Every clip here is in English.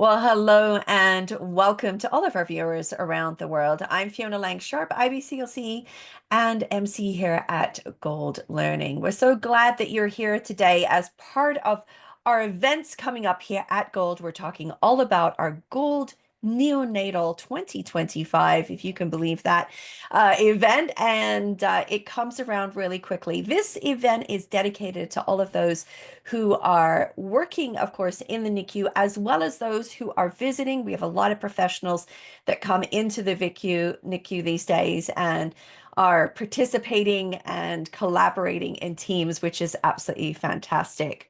Well, hello and welcome to all of our viewers around the world. I'm Fiona Lang Sharp, IBCLC and MC here at Gold Learning. We're so glad that you're here today as part of our events coming up here at Gold. We're talking all about our Gold Neonatal 2025, if you can believe that, event, and it comes around really quickly. This event is dedicated to all of those who are working, of course, in the NICU, as well as those who are visiting. We have a lot of professionals that come into the NICU these days and are participating and collaborating in teams, which is absolutely fantastic.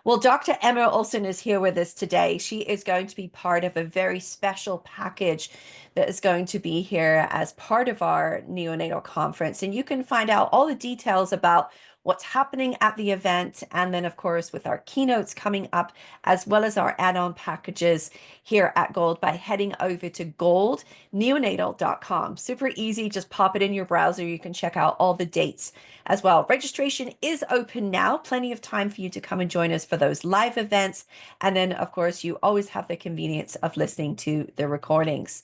Well, Dr. Emma Olsson is here with us today. She is going to be part of a very special package that is going to be here as part of our neonatal conference. And you can find out all the details about what's happening at the event. And then, of course, with our keynotes coming up, as well as our add-on packages here at Gold by heading over to goldneonatal.com. Super easy. Just pop it in your browser. You can check out all the dates as well. Registration is open now. Plenty of time for you to come and join us for those live events. And then, of course, you always have the convenience of listening to the recordings.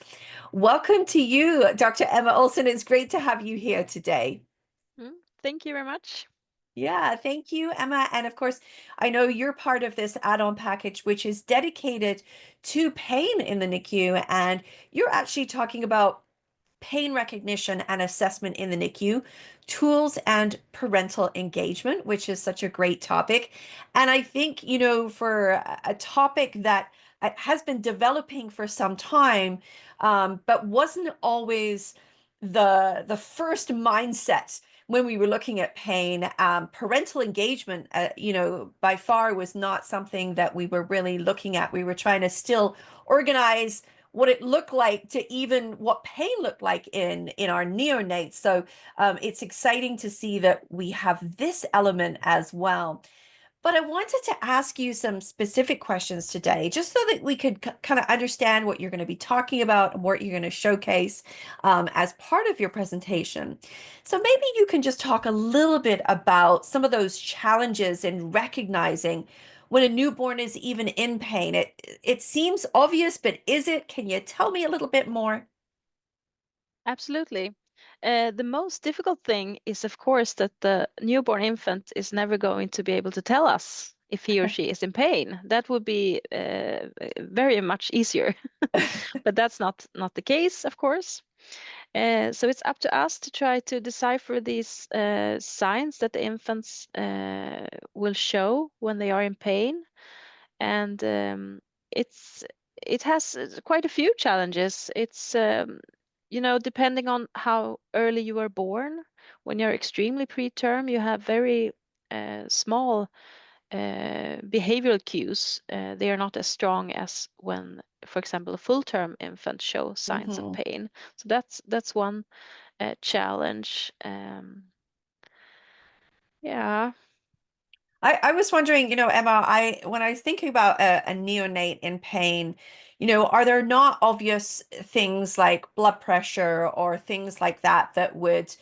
Welcome to you, Dr. Emma Olsson. It's great to have you here today. Thank you very much. Yeah, thank you, Emma. And of course, I know you're part of this add-on package, which is dedicated to pain in the NICU. And you're actually talking about pain recognition and assessment in the NICU, tools and parental engagement, which is such a great topic. And I think, for a topic that has been developing for some time, but wasn't always the first mindset when we were looking at pain. Parental engagement, by far was not something that we were really looking at. We were trying to still organize what it looked like to even what pain looked like in our neonates. So it's exciting to see that we have this element as well. But I wanted to ask you some specific questions today, just so that we could kind of understand what you're going to be talking about and what you're going to showcase as part of your presentation. So maybe you can just talk a little bit about some of those challenges in recognizing when a newborn is even in pain. It seems obvious, but is it? Can you tell me a little bit more? Absolutely. The most difficult thing is, of course, that the newborn infant is never going to be able to tell us if he or she is in pain. That would be very much easier, but that's not the case, of course. So it's up to us to try to decipher these signs that the infants will show when they are in pain, and it's it has quite a few challenges. It's depending on how early you were born. When you're extremely preterm, you have very small behavioral cues. They are not as strong as when, for example, a full-term infant shows signs of Hmm. pain. So that's one challenge. Yeah. I was wondering, Emma, when I was thinking about a neonate in pain, are there not obvious things like blood pressure or things like that that would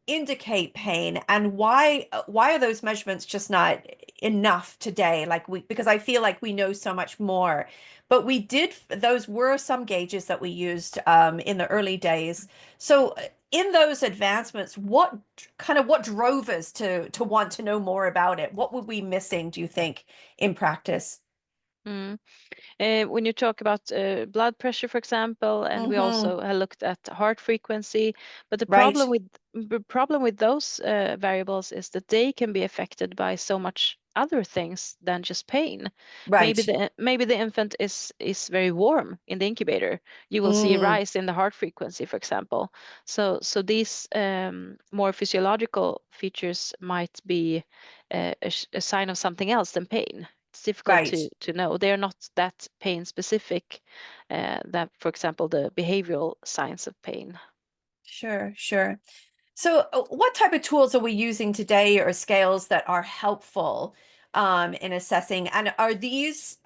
indicate pain? And why are those measurements just not enough today? Because I feel like we know so much more. But those were some gauges that we used in the early days. So in those advancements, what drove us to want to know more about it? What were we missing, do you think, in practice? Mm. When you talk about blood pressure, for example, and we Hmm. also looked at heart frequency, but Right, the problem with those variables is that they can be affected by so much other things than just pain. right. Maybe the infant is very warm in the incubator. You will see a Mm, rise in the heart frequency, for example. So these more physiological features might be a sign of something else than pain. It's difficult right. to know. They are not that pain specific, that, for example, the behavioral signs of pain. Sure, sure. So, what type of tools are we using today or scales that are helpful in assessing? And are these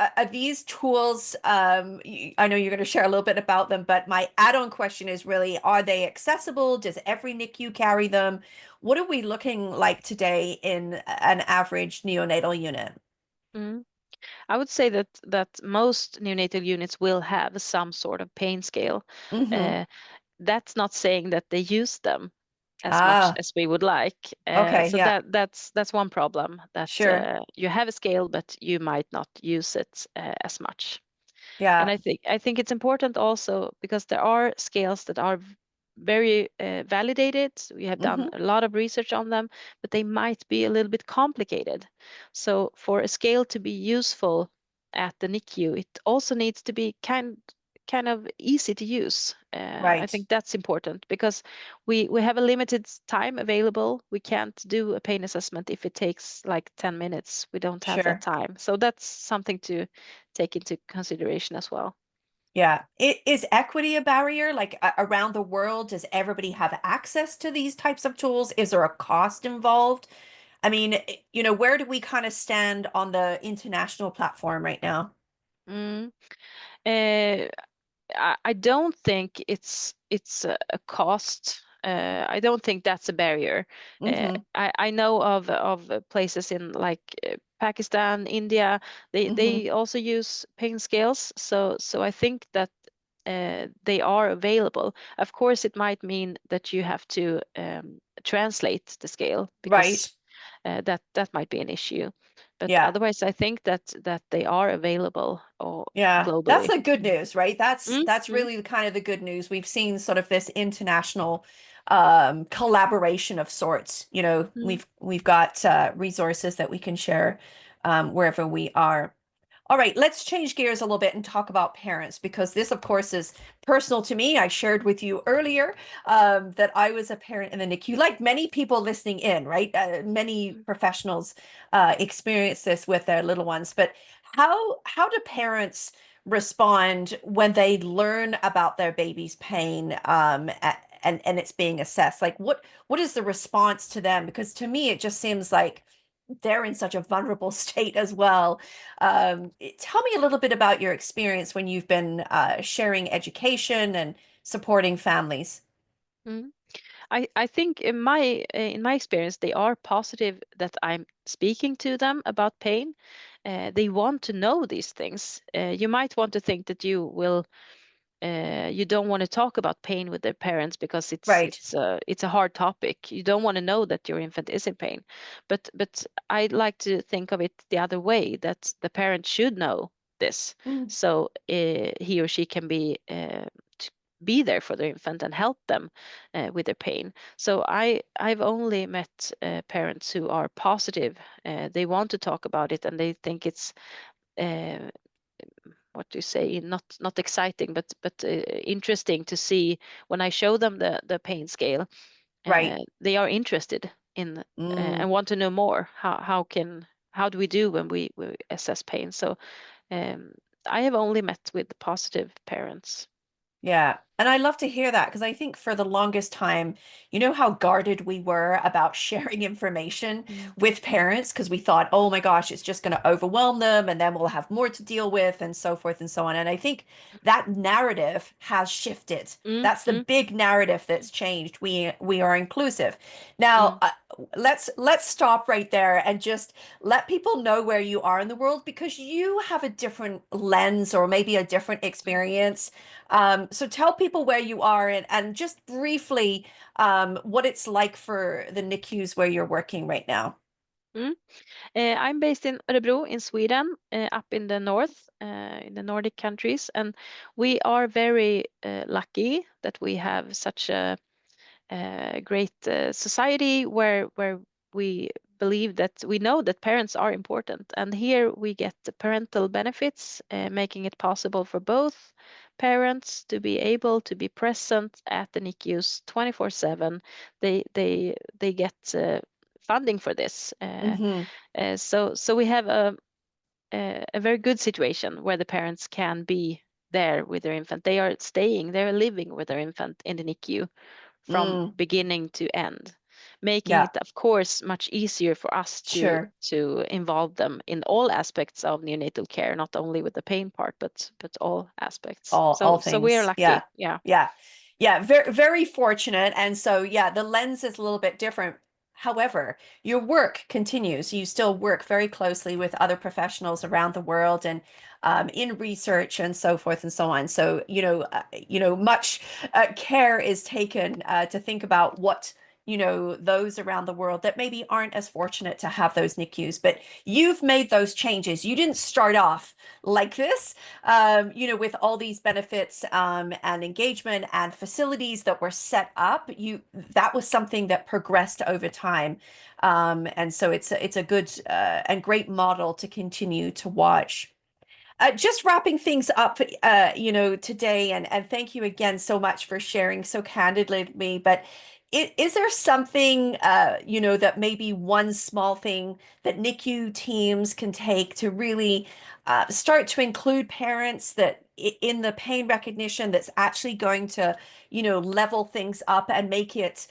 tools? I know you're going to share a little bit about them, but my add-on question is really: are they accessible? Does every NICU carry them? What are we looking like today in an average neonatal unit? Mm. I would say that most neonatal units will have some sort of pain scale. Mm-hmm. Uh, that's not saying that they use them as much Ah, as we would like. okay, So yeah, that's one problem, that sure. you have a scale, but you might not use it as much. And Yeah. I think it's important also because there are scales that are very validated. We have done Mm-hmm. a lot of research on them, but they might be a little bit complicated. So for a scale to be useful at the NICU, it also needs to be kind of easy to use. I Right. think that's important because we have a limited time available. We can't do a pain assessment if it takes like 10 minutes. We don't have that Sure. time. So that's something to take into consideration as well. Yeah. Is equity a barrier? Like around the world, does everybody have access to these types of tools? Is there a cost involved? I mean, where do we kind of stand on the international platform right now? Mm. Uh, I don't think it's a cost. I don't think that's a barrier. Mm-hmm. I know of places in like Pakistan, India. Mm-hmm. They also use pain scales. So I think that they are available. Of course, it might mean that you have to translate the scale Right. because that might be an issue. But Yeah. otherwise, I think that they are available Yeah, that's globally. the good news, right? That's Mm. really the kind of the good news. We've seen sort of this international collaboration of sorts. Mm. We've got resources that we can share wherever we are. All right, let's change gears a little bit and talk about parents because this, of course, is personal to me. I shared with you earlier that I was a parent in the NICU, like many people listening in, right? Many Mm. professionals experience this with their little ones. But how do parents respond when they learn about their baby's pain and it's being assessed? Like, what is the response to them? Because to me, it just seems like they're in such a vulnerable state as well. Tell me a little bit about your experience when you've been sharing education and supporting families. Mm. I think in my experience they are positive that I'm speaking to them about pain. They want to know these things. You might want to think that you don't want to talk about pain with their parents because Right. it's a hard topic. You don't want to know that your infant is in pain. But I like to think of it the other way, that the parent should know this, Mm. so he or she can be there for their infant and help them with their pain. So I've only met parents who are positive. They want to talk about it and they think it's uh, what do you say, not exciting, but interesting to see. When I show them the pain scale, Right. they are interested in Mm. and want to know more. How do we do when we assess pain? So um, I have only met with positive parents. Yeah. And I love to hear that because I think for the longest time, how guarded we were about sharing information Mm. with parents because we thought, oh my gosh, it's just going to overwhelm them and then we'll have more to deal with and so forth and so on. And I think that narrative has shifted. Mm. That's the Mm. big narrative that's changed. We are inclusive. Now, Mm. let's stop right there and just let people know where you are in the world because you have a different lens or maybe a different experience. So tell people where you are and just briefly what it's like for the NICUs where you're working right now. Mm. I'm based in Örebro in Sweden, up in the north, in the Nordic countries, and we are very lucky that we have such a great society where we believe that we know that parents are important, and here we get the parental benefits, making it possible for both parents to be able to be present at the NICUs 24/7. They get funding for this. Hmm. So we have a very good situation where the parents can be there with their infant. They're living with their infant in the NICU from Mm, beginning to end, making yeah, it, of course, much easier for us sure. to involve them in all aspects of neonatal care, not only with the pain part, but all aspects. All So we are things. Yeah. lucky. Yeah. Yeah. Yeah, very fortunate. And so yeah, the lens is a little bit different. However, your work continues. You still work very closely with other professionals around the world and in research and so forth and so on. So, much care is taken to think about what, those around the world that maybe aren't as fortunate to have those NICUs. But you've made those changes. You didn't start off like this, with all these benefits and engagement and facilities that were set up. That was something that progressed over time, and so it's a good and great model to continue to watch. Just wrapping things up, today, and thank you again so much for sharing so candidly with me. But is there something, that maybe one small thing that NICU teams can take to really start to include parents that in the pain recognition that's actually going to, level things up and make it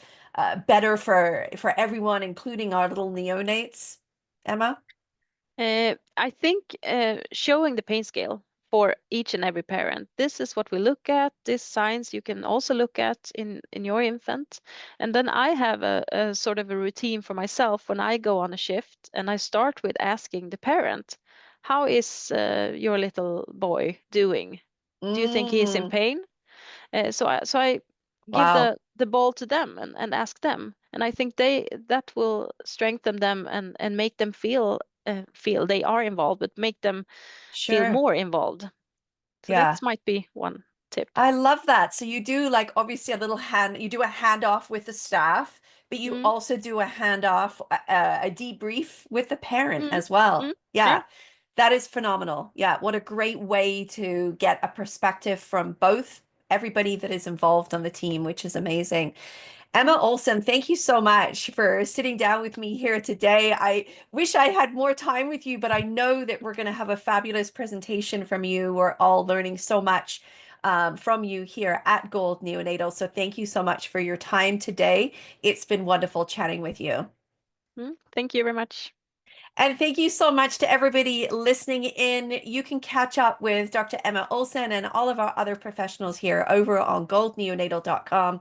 better for everyone, including our little neonates, Emma? I think showing the pain scale for each and every parent. This is what we look at. This signs you can also look at in your infant. And then I have a sort of a routine for myself when I go on a shift, and I start with asking the parent, how is your little boy doing? Do you think he is in Mm, pain? So I give wow, the ball to them and ask them, and I think that will strengthen them and make them feel they are involved, but make them feel sure. more involved. So Yeah. that might be one tip. I love that. So you do like obviously you do a handoff with the staff, but you Mm, also do a handoff, a debrief with the parent mm, as well. mm, yeah. Yeah, that is phenomenal. Yeah, what a great way to get a perspective from both everybody that is involved on the team, which is amazing. Emma Mm, Olsson, thank you so much for sitting down with me here today. I wish I had more time with you, but I know that we're going to have a fabulous presentation from you. We're all learning so much from you here at Gold Neonatal. So thank you so much for your time today. It's been wonderful chatting with you. thank you very much. And thank you so much to everybody listening in. You can catch up with Dr. Emma Olsson and all of our other professionals here over on goldneonatal.com.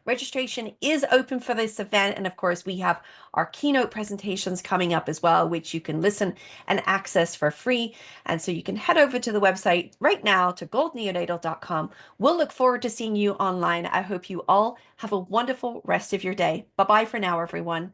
Registration is open for this event, and of course, we have our keynote presentations coming up as well, which you can listen and access for free. And so you can head over to the website right now to goldneonatal.com. We'll look forward to seeing you online. I hope you all have a wonderful rest of your day. Bye bye for now, everyone.